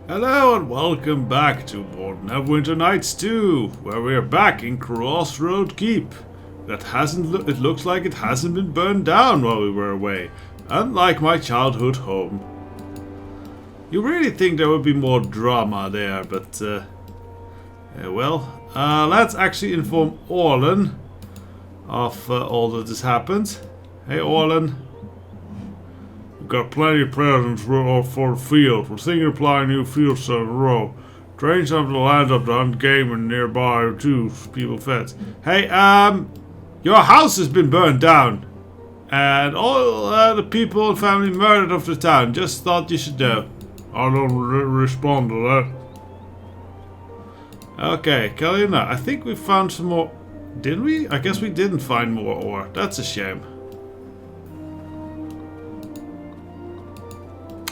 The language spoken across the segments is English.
Hello and welcome back to more Neverwinter Nights 2, where we're back in Crossroad Keep. It looks like it hasn't been burned down while we were away, unlike my childhood home. You really think there would be more drama there, but let's actually inform Orlan of all that has happened. Hey Orlan. We've got plenty of presents for the field. We're thinking of applying new field set in a row. Trains have the land up to hunt game and nearby too. People fed. Hey, your house has been burned down. And all the people and family murdered of the town. Just thought you should know. I don't respond to that. Okay, Kalina, I think we found some more. Didn't we? I guess we didn't find more ore. That's a shame.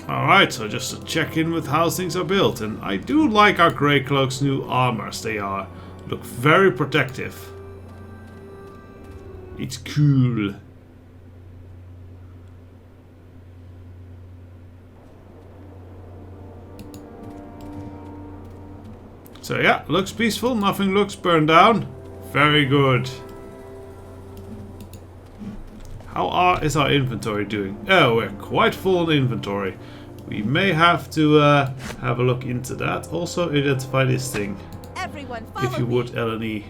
Alright, so just to check in with how things are built. And I do like our Grey Cloak's new armors. They look very protective. It's cool. So yeah, looks peaceful. Nothing looks burned down. Very good. How is our inventory doing? Oh, we're quite full in inventory. We may have to have a look into that. Also, identify this thing. If you would, LNE.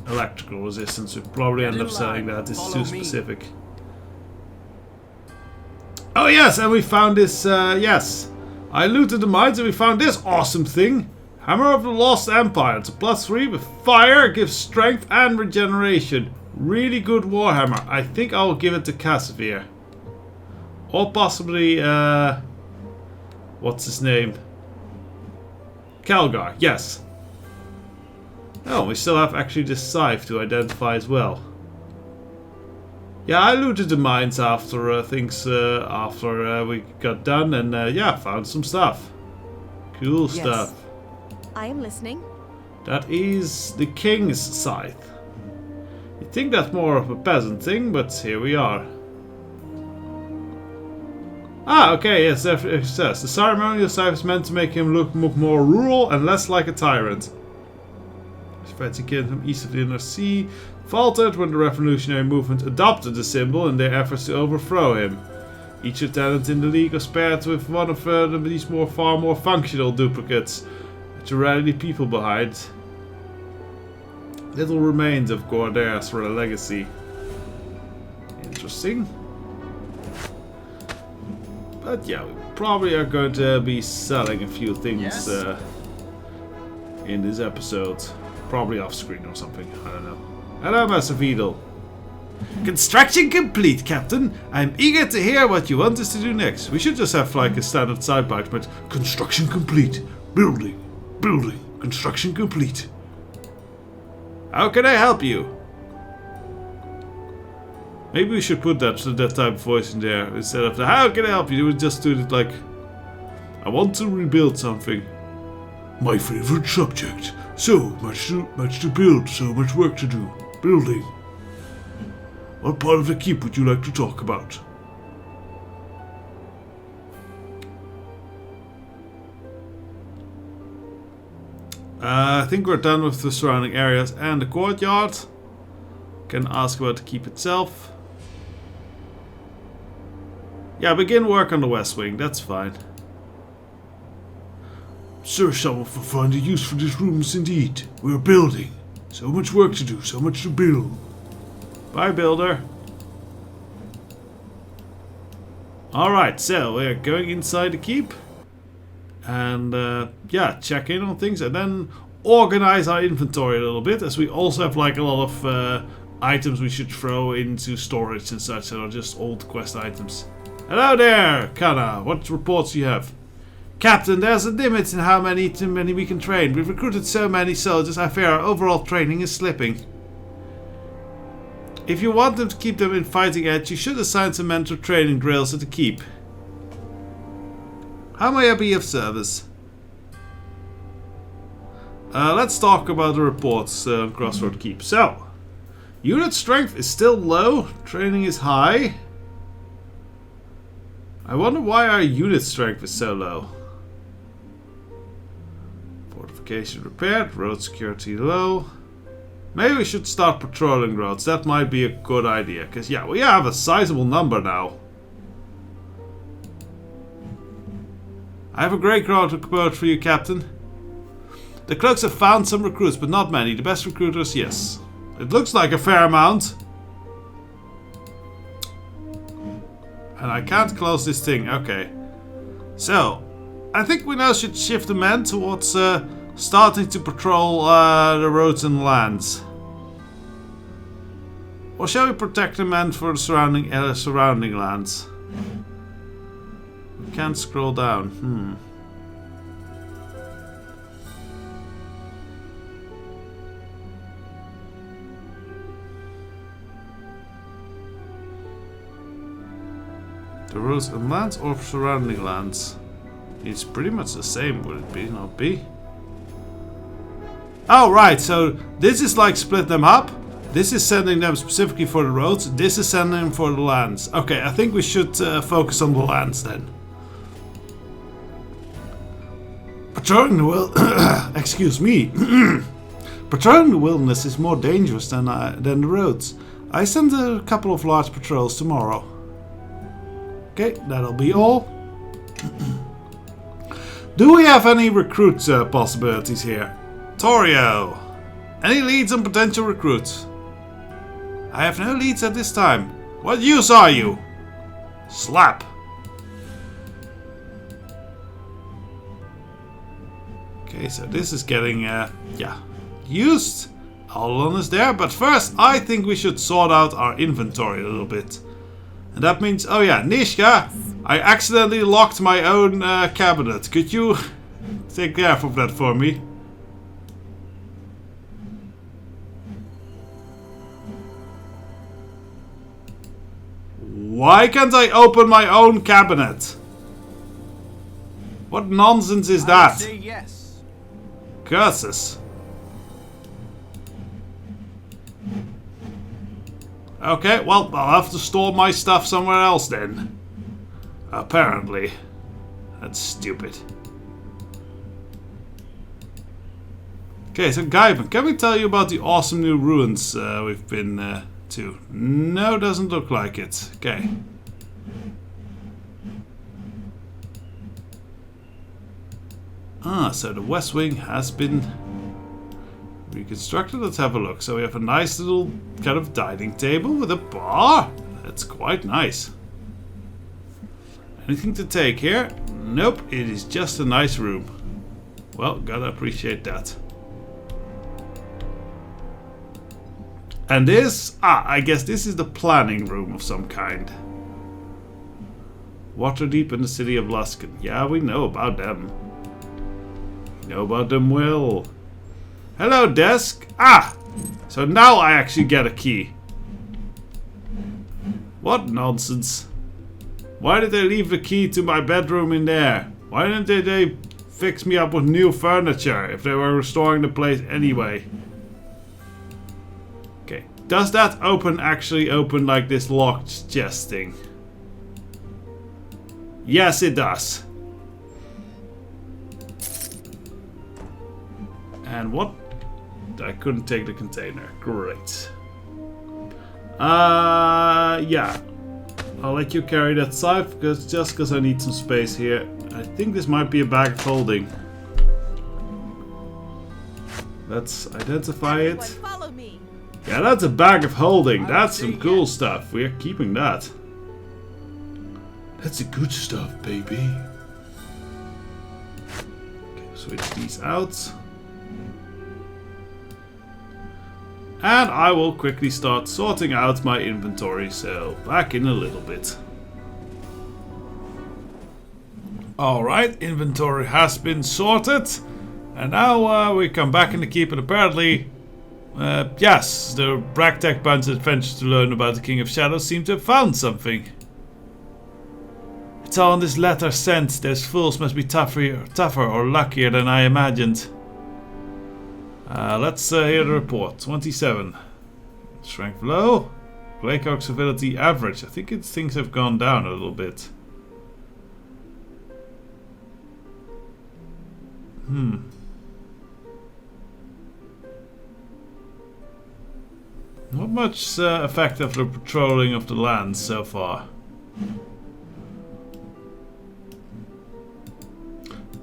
Electrical resistance. We'd probably end up selling that. This is too specific. Oh yes, and we found this, yes. I looted the mines and we found this awesome thing. Hammer of the Lost Empire. It's a +3 with fire. Gives strength and regeneration. Really good warhammer. I think I will give it to Casimir. Or possibly, what's his name? Calgar, yes. Oh, we still have actually this scythe to identify as well. Yeah, I looted the mines after we got done and yeah, found some stuff. Cool stuff. I am listening. That is the king's scythe. You'd think that's more of a peasant thing, but here we are. Ah, okay, yes, it says. The ceremonial scythe is meant to make him look more rural and less like a tyrant. His fancy kingdom east of the Inner Sea faltered when the revolutionary movement adopted the symbol in their efforts to overthrow him. Each lieutenant in the League was paired with one of these far more functional duplicates to rally the people behind. Little remains of Gordaeus for a legacy. Interesting. But yeah, we probably are going to be selling a few things in this episode. Probably off screen or something, I don't know. Hello, Master Vidal. Construction complete, Captain. I'm eager to hear what you want us to do next. We should just have like a standard sidebite, but construction complete. Building. Construction complete. How can I help you? Maybe we should put that type of voice in there instead of the how can I help you? We just do it like I want to rebuild something. My favorite subject. So much to build, so much work to do. Building. What part of the keep would you like to talk about? I think we're done with the surrounding areas and the courtyard. Can ask about the keep itself. Yeah, begin work on the west wing, that's fine. Sir, someone will find a use for these rooms indeed. We're building. So much work to do, so much to build. Bye, builder. Alright, so we're going inside the keep. And yeah, check in on things and then organize our inventory a little bit, as we also have like a lot of items we should throw into storage and such that are just old quest items. Hello there, Kana. What reports do you have? Captain, there's a limit in how many we can train. We've recruited so many soldiers, I fear our overall training is slipping. If you want them to keep them in fighting edge, you should assign some mentor training drills at the keep. How may I be of service? Let's talk about the reports on Crossroad Keep. So, unit strength is still low, training is high. I wonder why our unit strength is so low. Fortification repaired. Road security low. Maybe we should start patrolling roads. That might be a good idea. Because, yeah, we have a sizable number now. I have a great crowd report for you, Captain. The cloaks have found some recruits, but not many. The best recruiters, yes. It looks like a fair amount. And I can't close this thing. Okay. So, I think we now should shift the men towards starting to patrol the roads and lands. Or shall we protect the men for the surrounding lands? We can't scroll down. The roads and lands or surrounding lands? It's pretty much the same, would it be? Not be? Oh, right, so this is like split them up. This is sending them specifically for the roads. This is sending them for the lands. Okay, I think we should focus on the lands then. Patrolling the excuse me. Patrolling the wilderness is more dangerous than the roads. I send a couple of large patrols tomorrow. Okay, that'll be all. Do we have any recruit possibilities here? Torio! Any leads on potential recruits? I have no leads at this time. What use are you? Slap! Okay, so this is getting, used. All is there, but first I think we should sort out our inventory a little bit. And that means, oh yeah, Nishka, I accidentally locked my own cabinet. Could you take care of that for me? Why can't I open my own cabinet? What nonsense is that? I say yes. Curses. Okay, well, I'll have to store my stuff somewhere else then. Apparently. That's stupid. Okay, so Gaivan, can we tell you about the awesome new ruins we've been to? No, doesn't look like it. Okay. Ah, so the West Wing has been reconstructed. Let's have a look. So we have a nice little kind of dining table with a bar. That's quite nice. Anything to take here? Nope, it is just a nice room. Well, gotta appreciate that. And this? I guess this is the planning room of some kind. Waterdeep in the city of Luskan. Yeah, we know about them. Know about them well. Hello, desk. So now I actually get a key. What nonsense. Why did they leave the key to my bedroom in there? Why didn't they fix me up with new furniture if they were restoring the place anyway? Okay, does that actually open like this locked chest thing? Yes, it does. And what? I couldn't take the container. Great. Yeah. I'll let you carry that scythe because I need some space here. I think this might be a bag of holding. Let's identify it. Follow me. Yeah, that's a bag of holding. That's some cool stuff. We're keeping that. That's the good stuff, baby. Okay, switch these out. And I will quickly start sorting out my inventory, so back in a little bit. Alright, inventory has been sorted. And now we come back in the keep and apparently... yes, the Bragtech Bunch adventures to learn about the King of Shadows seem to have found something. It's all in this letter sent. Those fools must be tougher or luckier than I imagined. Let's hear the report. 27. Strength low. Greycock's ability average. I think things have gone down a little bit. much effect of the patrolling of the land so far.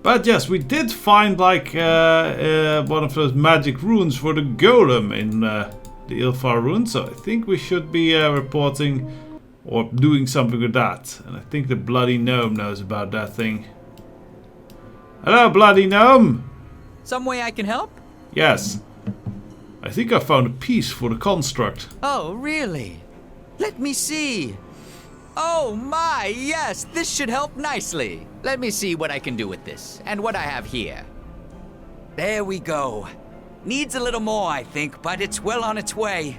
But yes, we did find like one of those magic runes for the golem in the Ilfar rune, so I think we should be reporting or doing something with that. And I think the bloody gnome knows about that thing. Hello, bloody gnome! Some way I can help? Yes. I think I found a piece for the construct. Oh, really? Let me see. Oh my, yes, this should help nicely. Let me see what I can do with this, and what I have here. There we go. Needs a little more, I think, but it's well on its way.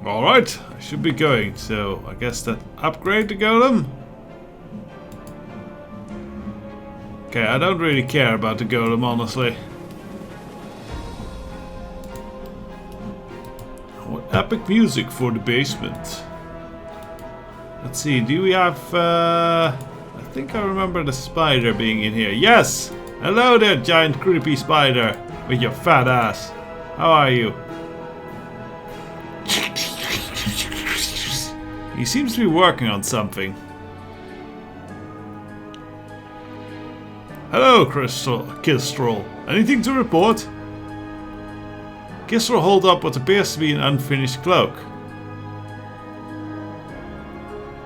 Alright, I should be going, so I guess that upgrade the golem? Okay, I don't really care about the golem, honestly. What epic music for the basement. Let's see, do we have... I think I remember the spider being in here. Yes! Hello there, giant creepy spider with your fat ass. How are you? He seems to be working on something. Hello, Kistrel. Anything to report? Kistrel holds up what appears to be an unfinished cloak.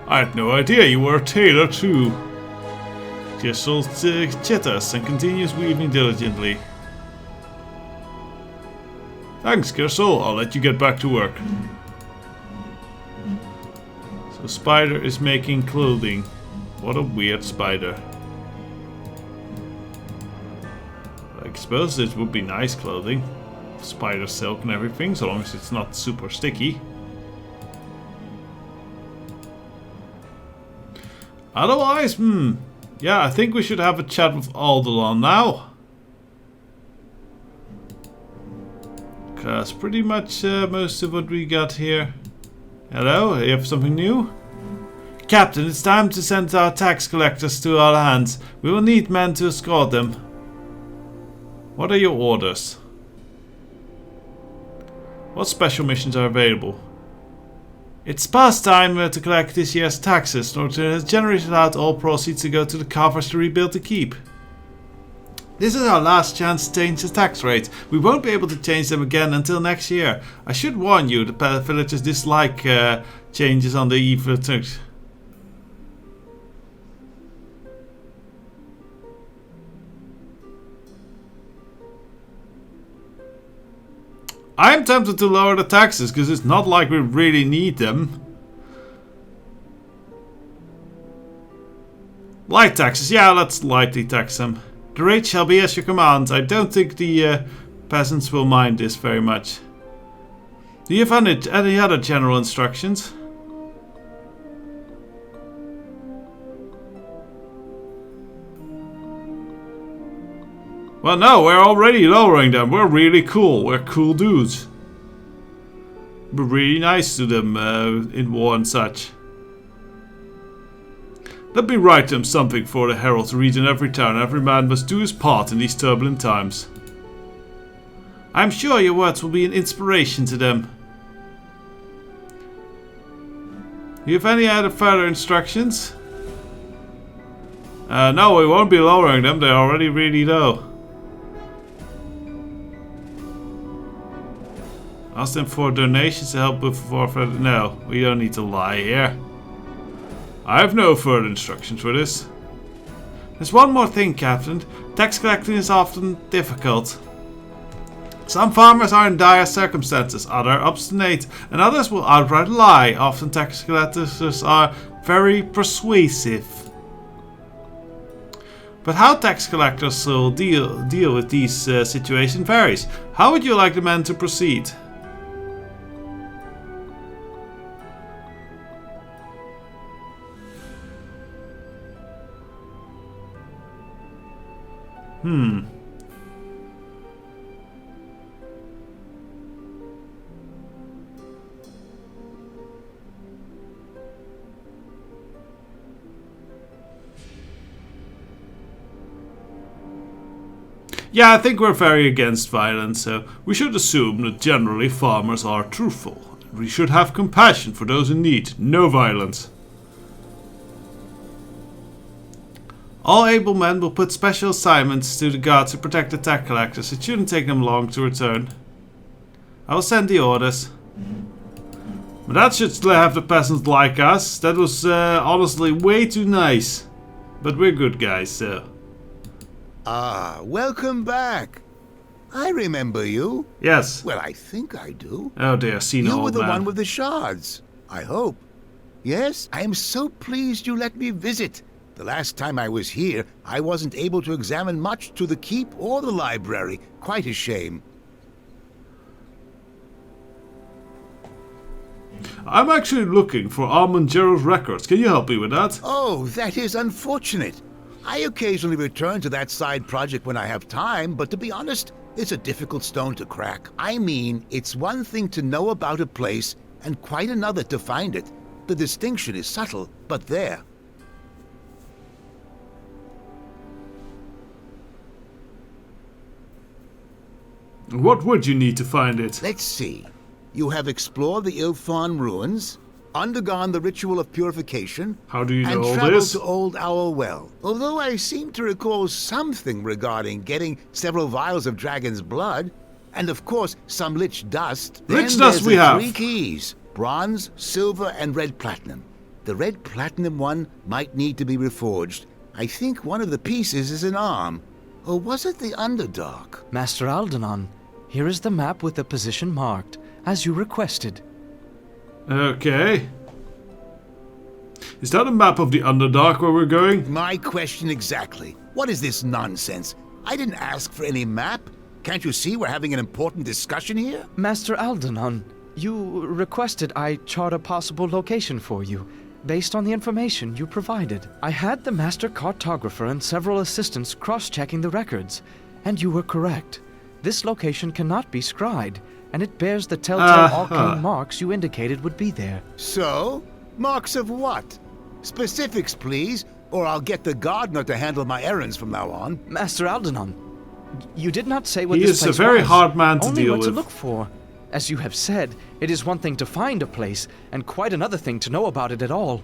I had no idea you were a tailor too. Kistrel chitters and continues weaving diligently. Thanks, Kistrel. I'll let you get back to work. So spider is making clothing. What a weird spider. I suppose it would be nice clothing. Spider silk and everything, so long as it's not super sticky. Otherwise, yeah, I think we should have a chat with Alderaan now. Because pretty much most of what we got here. Hello, you have something new? Captain, it's time to send our tax collectors to our lands. We will need men to escort them. What are your orders? What special missions are available? It's past time to collect this year's taxes. Norton has generated out all proceeds to go to the coffers to rebuild the keep. This is our last chance to change the tax rates. We won't be able to change them again until next year. I should warn you, the villagers dislike changes on the eve of tax. I'm tempted to lower the taxes because it's not like we really need them. Light taxes, yeah, let's lightly tax them. The rate shall be as you command. I don't think the peasants will mind this very much. Do you have any other general instructions? Well, no, we're already lowering them. We're really cool. We're cool dudes. We're really nice to them in war and such. Let me write them something for the herald to read in every town. Every man must do his part in these turbulent times. I'm sure your words will be an inspiration to them. Do you have any other further instructions? No, we won't be lowering them. They're already really low. Ask them for donations to help with further. No, we don't need to lie here. I have no further instructions for this. There's one more thing, Captain. Tax collecting is often difficult. Some farmers are in dire circumstances, others obstinate, and others will outright lie. Often tax collectors are very persuasive. But how tax collectors will deal with these situations varies. How would you like the men to proceed? Yeah, I think we're very against violence, so we should assume that generally farmers are truthful. We should have compassion for those in need. No violence. All able men will put special assignments to the guards to protect the tax collectors. It shouldn't take them long to return. I will send the orders. But that should have the peasants like us. That was honestly way too nice. But we're good guys, so... Ah, welcome back. I remember you. Yes. Well, I think I do. Oh dear, senile You were old the man. one with the shards, I hope. Yes, I am so pleased you let me visit. The last time I was here, I wasn't able to examine much to the keep or the library. Quite a shame. I'm actually looking for Armangero's records. Can you help me with that? Oh, that is unfortunate. I occasionally return to that side project when I have time, but to be honest, it's a difficult stone to crack. I mean, it's one thing to know about a place, and quite another to find it. The distinction is subtle, but there. What would you need to find it? Let's see. You have explored the Ilfon ruins, undergone the ritual of purification, How do you know and all traveled this? to Old Owl Well. Although I seem to recall something regarding getting several vials of dragon's blood, and of course some lich dust. Lich Then dust there's we the have. 3 keys: bronze, silver, and red platinum. The red platinum one might need to be reforged. I think one of the pieces is an arm. Or was it the Underdark? Master Aldenon, here is the map with the position marked, as you requested. Okay. Is that a map of the Underdark where we're going? My question exactly. What is this nonsense? I didn't ask for any map. Can't you see we're having an important discussion here? Master Aldenon, you requested I chart a possible location for you, based on the information you provided. I had the master cartographer and several assistants cross-checking the records, and you were correct. This location cannot be scryed, and it bears the telltale arcane marks you indicated would be there. So? Marks of what? Specifics, please, or I'll get the gardener to handle my errands from now on. Master Aldenon, you did not say what He this is a place very was, hard man to only deal what to with. look for. As you have said, it is one thing to find a place, and quite another thing to know about it at all.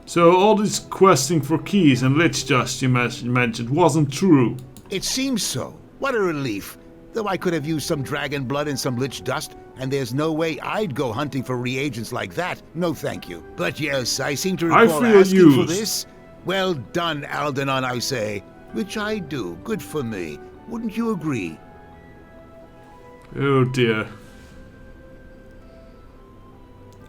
So all this questing for keys and lich dust you mentioned wasn't true. It seems so. What a relief. Though I could have used some dragon blood and some lich dust, and there's no way I'd go hunting for reagents like that. No thank you. But yes, I seem to recall feel asking for used. this. Well done, Aldenon, I say. Which I do. Good for me. Wouldn't you agree? Oh dear.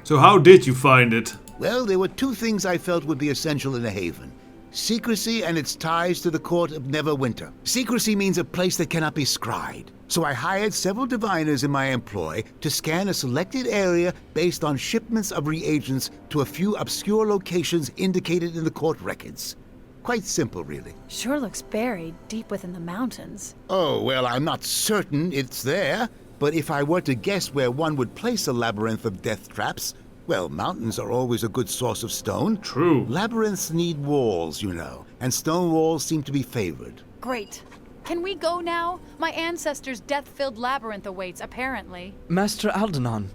So how did you find it? Well, there were 2 things I felt would be essential in a haven. Secrecy and its ties to the court of Neverwinter. Secrecy means a place that cannot be scryed. So I hired several diviners in my employ to scan a selected area based on shipments of reagents to a few obscure locations indicated in the court records. Quite simple, really. Sure looks buried deep within the mountains. Oh, well, I'm not certain it's there, but if I were to guess where one would place a labyrinth of death traps, well, mountains are always a good source of stone. True. Labyrinths need walls, you know, and stone walls seem to be favored. Great. Can we go now? My ancestors' death-filled labyrinth awaits, apparently. Master Aldenon,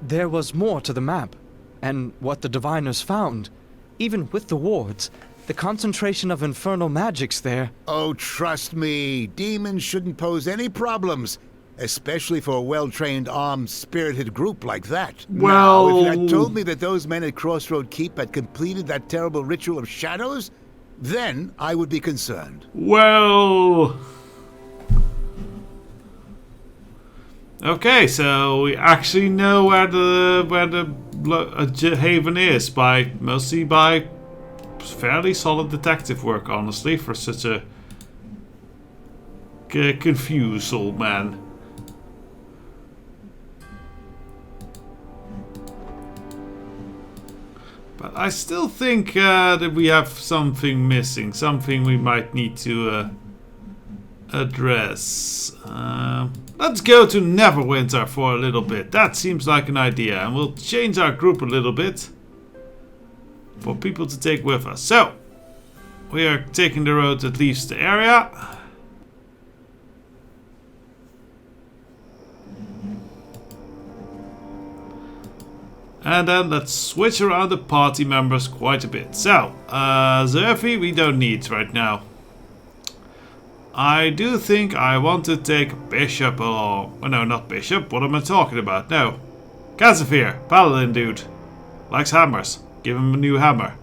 there was more to the map, and what the diviners found. Even with the wards, the concentration of infernal magics there. Oh, trust me, demons shouldn't pose any problems, especially for a well-trained, armed, spirited group like that. Well- Now, if you had told me that those men at Crossroad Keep had completed that terrible ritual of shadows, then I would be concerned. Well... Okay, so we actually know where the haven is mostly by fairly solid detective work, honestly, for such a confused old man. But I still think that we have something missing, something we might need to address. Let's go to Neverwinter for a little bit. That seems like an idea, and we'll change our group a little bit for people to take with us. So, we are taking the road that leaves the area. And then let's switch around the party members quite a bit. So, Zerfi we don't need right now. I do think I want to take Bishop along. Oh, no, not Bishop. What am I talking about? No. Casimir, Paladin dude. Likes hammers. Give him a new hammer.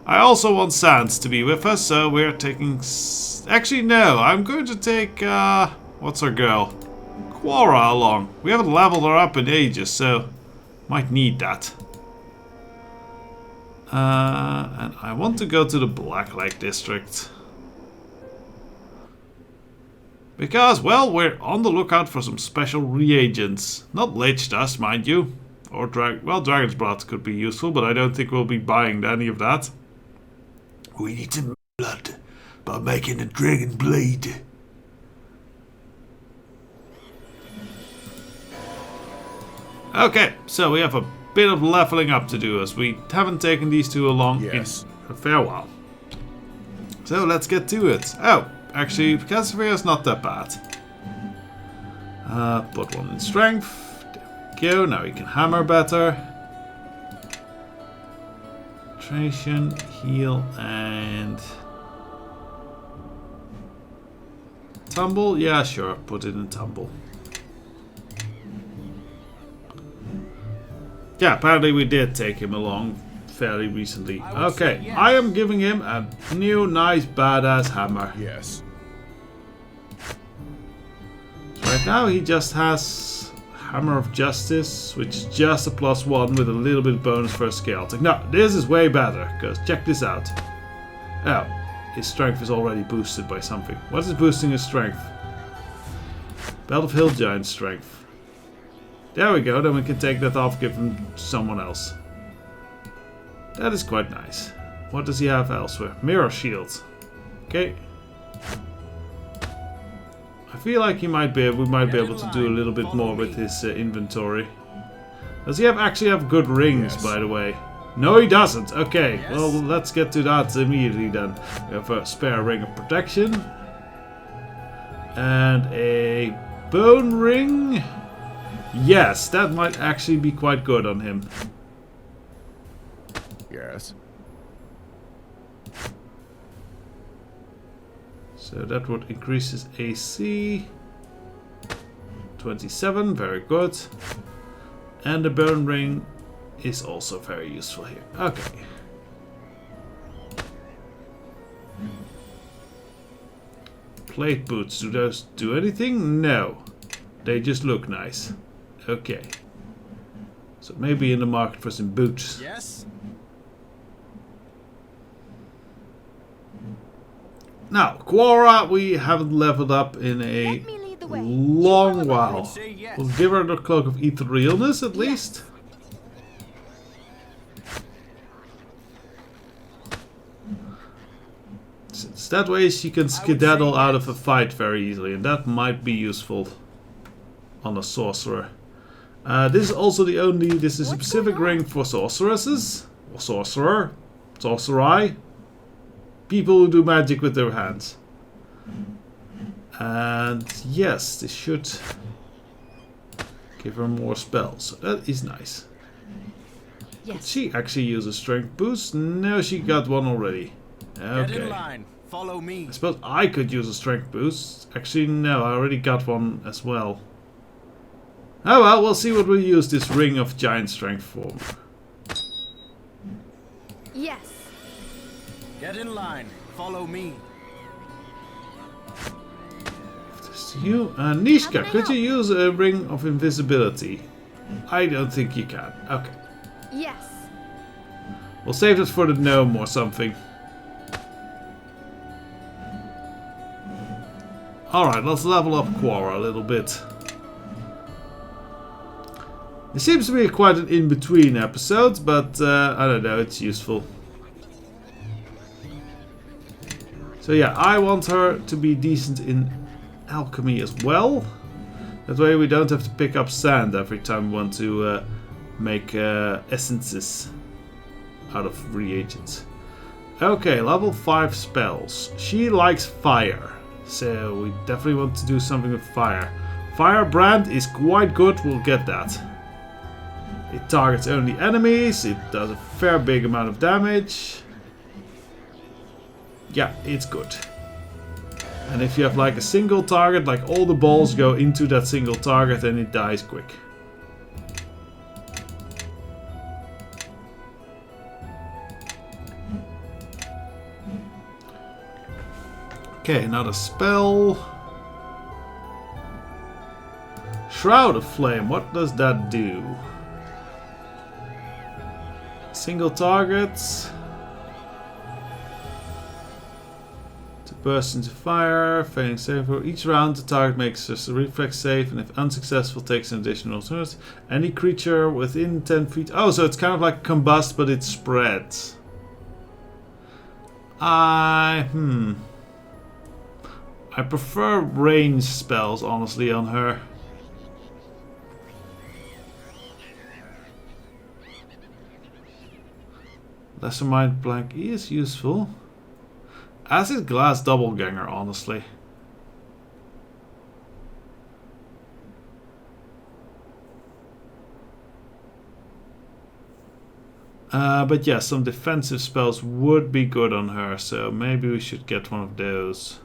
I also want Sans to be with us, so we're taking... Actually, no. I'm going to take... what's her girl? Quora along. We haven't leveled her up in ages, so... Might need that. And I want to go to the Black Lake district. Because, well, we're on the lookout for some special reagents. Not lich dust, mind you. Or dragon's blood could be useful, but I don't think we'll be buying any of that. We need some blood by making a dragon blade. Okay, so we have a bit of leveling up to do as we haven't taken these two along in a fair while. So let's get to it. Oh, actually, Casimir is not that bad. Put one in strength. There we go, now we can hammer better. Concentration, heal, and... Tumble? Yeah, sure, put it in tumble. Yeah, apparently we did take him along fairly recently. Okay, yes. I am giving him a new, nice, badass hammer. Yes. So right now he just has Hammer of Justice, which is just a +1 with a little bit bonus for a skill. No, this is way better, because check this out. Oh, his strength is already boosted by something. What is boosting his strength? Belt of Hill Giant strength. There we go, then we can take that off, give him to someone else. That is quite nice. What does he have elsewhere? Mirror Shield. Okay. I feel like we might be able to do a little bit more with his inventory. Does he actually have good rings, by the way? No, he doesn't. Okay, well, let's get to that immediately then. We have a spare ring of protection. And a bone ring. Yes, that might actually be quite good on him. Yes. So that would increase his AC. 27, very good. And the bone ring is also very useful here. Okay. Plate boots, do those do anything? No. They just look nice. Okay. So maybe in the market for some boots. Yes. Now, Quora, we haven't leveled up in a long while. Yes. We'll give her the Cloak of Etherealness at least. Since that way she can skedaddle out of a fight very easily, and that might be useful on a sorcerer. This is also the only, this is a specific ring for sorceresses, or sorcerer, sorcerai, people who do magic with their hands. And yes, this should give her more spells, so that is nice. Yes. Did she actually use a strength boost? No, she got one already. Okay. Get in line. Follow me. I suppose I could use a strength boost. Actually, no, I already got one as well. Oh well, we'll see what we use this ring of giant strength for. Yes. Get in line. Follow me. You, Nishka, could you use a ring of invisibility? I don't think you can. Okay. Yes. We'll save it for the gnome or something. Alright, let's level up Quora a little bit. It seems to be quite an in-between episode, but I don't know, it's useful. So yeah, I want her to be decent in alchemy as well. That way we don't have to pick up sand every time we want to make essences out of reagents. Okay, level 5 spells. She likes fire, so we definitely want to do something with fire. Firebrand is quite good, we'll get that. It targets only enemies, it does a fair big amount of damage. Yeah, it's good. And if you have like a single target, like all the balls go into that single target and it dies quick. Okay, another spell. Shroud of Flame, what does that do? Single targets. To burst into fire, failing save. For each round, the target makes a reflex save, and if unsuccessful, takes an additional turn. Any creature within 10 feet. Oh, so it's kind of like combust, but it spreads. I prefer range spells, honestly, on her. Lesser Mind Blank is useful. Acid Glass Doppelganger, honestly. But yeah, some defensive spells would be good on her, so maybe we should get one of those.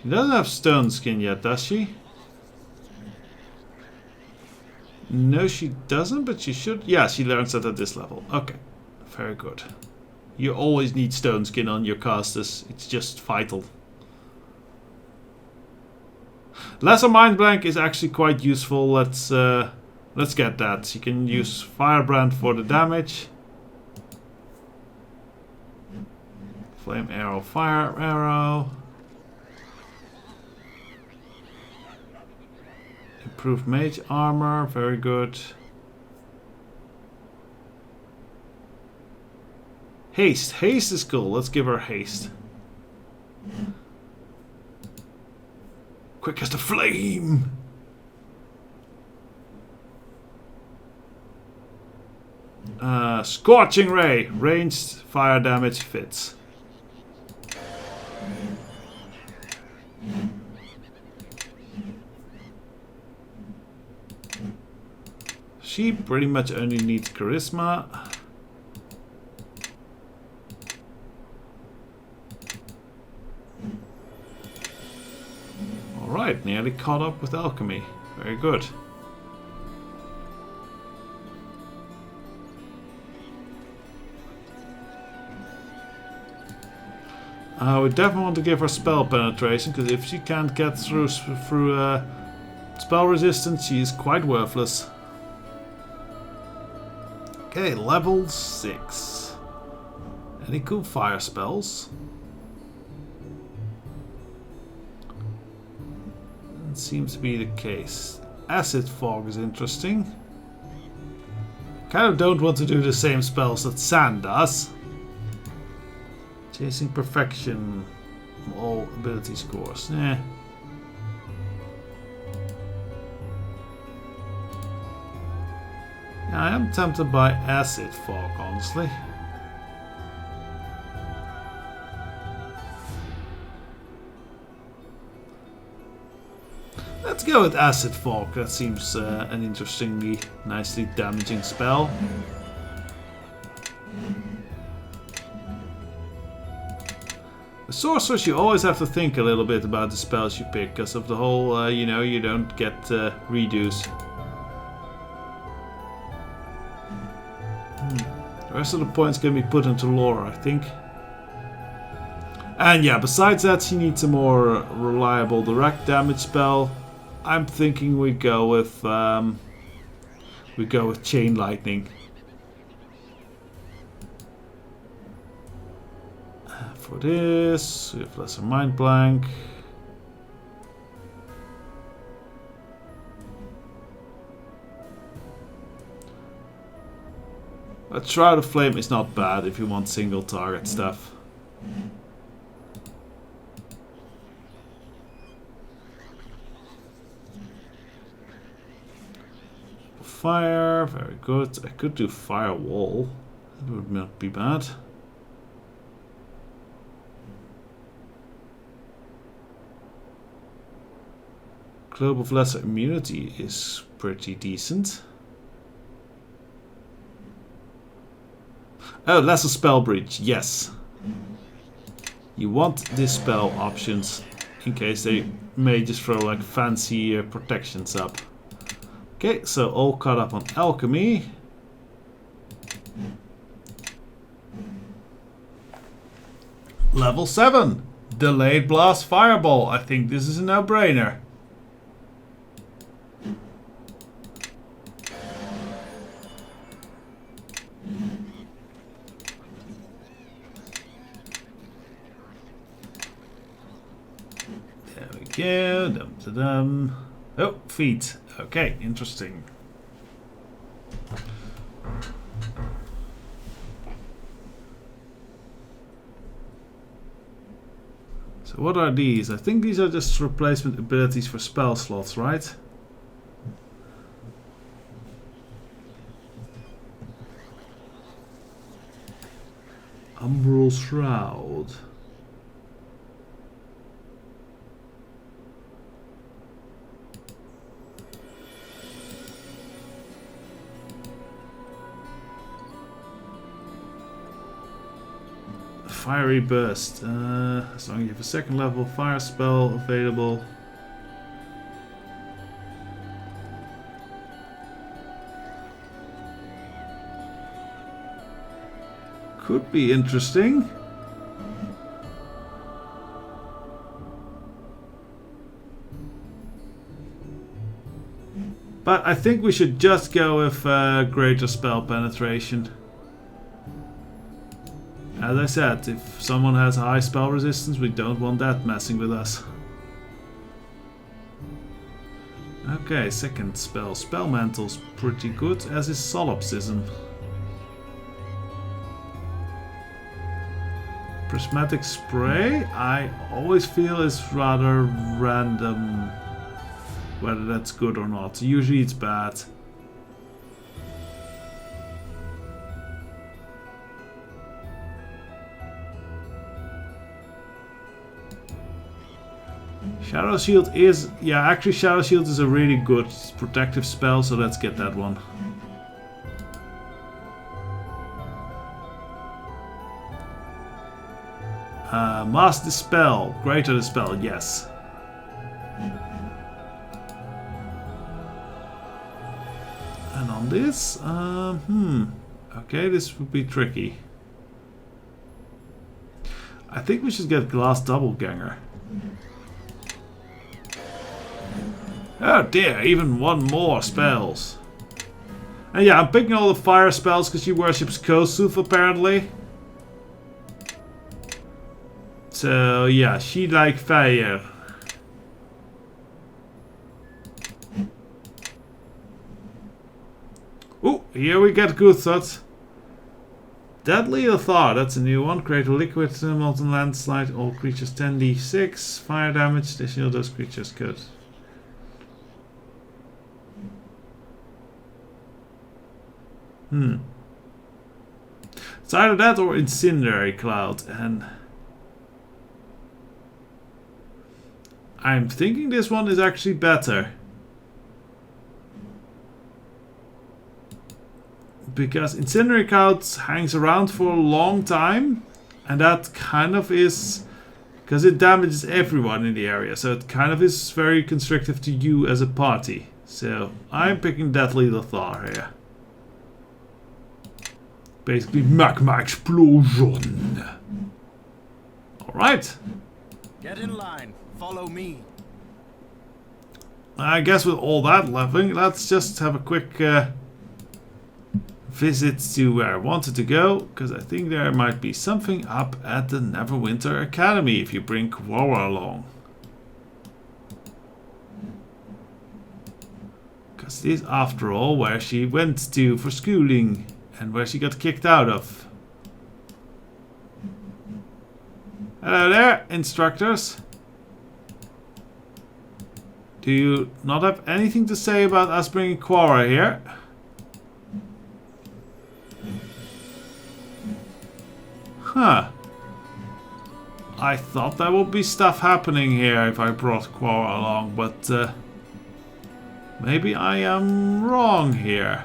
She doesn't have Stone Skin yet, does she? No, she doesn't, but she should. Yeah, she learns that at this level. Okay, very good. You always need Stone Skin on your casters. It's just vital. Lesser Mind Blank is actually quite useful. Let's get that. You can use Firebrand for the damage. Flame Arrow, Fire Arrow. Improved Mage Armor, very good. Haste. Haste is cool. Let's give her haste. Quick as the flame. Scorching Ray. Ranged fire damage fits. She pretty much only needs charisma. Alright, nearly caught up with alchemy. Very good. We definitely want to give her spell penetration, because if she can't get through spell resistance, she is quite worthless. Okay, level 6. Any cool fire spells? That seems to be the case. Acid Fog is interesting. Kind of don't want to do the same spells that Sand does. Chasing Perfection. All ability scores. Eh. I am tempted by Acid Fog, honestly. Let's go with Acid Fog. That seems an interestingly, nicely damaging spell. The sorcerers, you always have to think a little bit about the spells you pick, because of the whole, you know, you don't get redos. The rest of the points can be put into lore, I think. And yeah, besides that, she needs a more reliable direct damage spell. I'm thinking we go with Chain Lightning. For this, we have Lesser Mind Blank. A Shroud of Flame is not bad if you want single target stuff. Fire, very good. I could do Firewall. That would not be bad. Globe of Lesser Immunity is pretty decent. Oh, Lesser Spell Breach, yes. You want this spell options in case they may just throw like fancy protections up. Okay, so all caught up on alchemy. Level 7. Delayed Blast Fireball. I think this is a no-brainer. There we go. Dum -da -dum. Oh, feet. Okay, interesting. So what are these? I think these are just replacement abilities for spell slots, right? Umbral Shroud. Fiery Burst. As long as you have a second level fire spell available. Could be interesting. But I think we should just go with greater spell penetration. As I said, if someone has high spell resistance, we don't want that messing with us. Okay, second spell. Spell Mantle's pretty good, as is Solipsism. Prismatic Spray, I always feel is rather random whether that's good or not. Usually it's bad. Shadow Shield is... yeah, actually Shadow Shield is a really good protective spell, so let's get that one. Master Dispel. Greater Dispel, yes. And on this, okay, this would be tricky. I think we should get Glass Doppelganger. Oh dear, even one more spells. And yeah, I'm picking all the fire spells because she worships Kosuf apparently. So yeah, she like fire. Ooh, here we get good thoughts. Deadly Athar, that's a new one. Create a liquid molten landslide. All creatures 10d6 fire damage. Additional those creatures could. It's either that or Incendiary Cloud, and I'm thinking this one is actually better. Because Incendiary Cloud hangs around for a long time, and that kind of is... because it damages everyone in the area, so it kind of is very constrictive to you as a party. So, I'm picking Deadly Lothar here. Basically, magma explosion. Alright. Get in line. Follow me. I guess with all that leveling, let's just have a quick visit to where I wanted to go, because I think there might be something up at the Neverwinter Academy if you bring Quora along. Because this, after all, where she went to for schooling and where she got kicked out of. Hello there, instructors. Do you not have anything to say about us bringing Quora here? Huh. I thought there would be stuff happening here if I brought Quora along, but Maybe I am wrong here.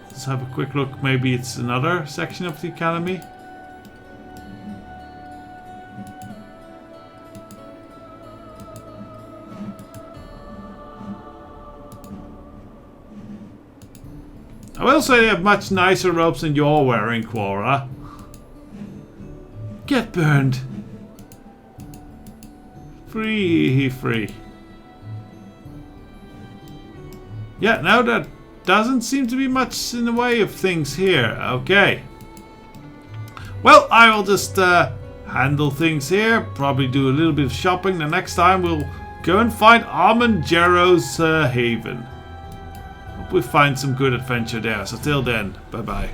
Let's have a quick look. Maybe it's another section of the academy. I will say they have much nicer robes than you're wearing, Quora. Get burned. Free. Yeah, now that doesn't seem to be much in the way of things here. Okay. Well, I will just handle things here. Probably do a little bit of shopping. The next time we'll go and find Armangero's haven. Hope we find some good adventure there. So till then, bye bye.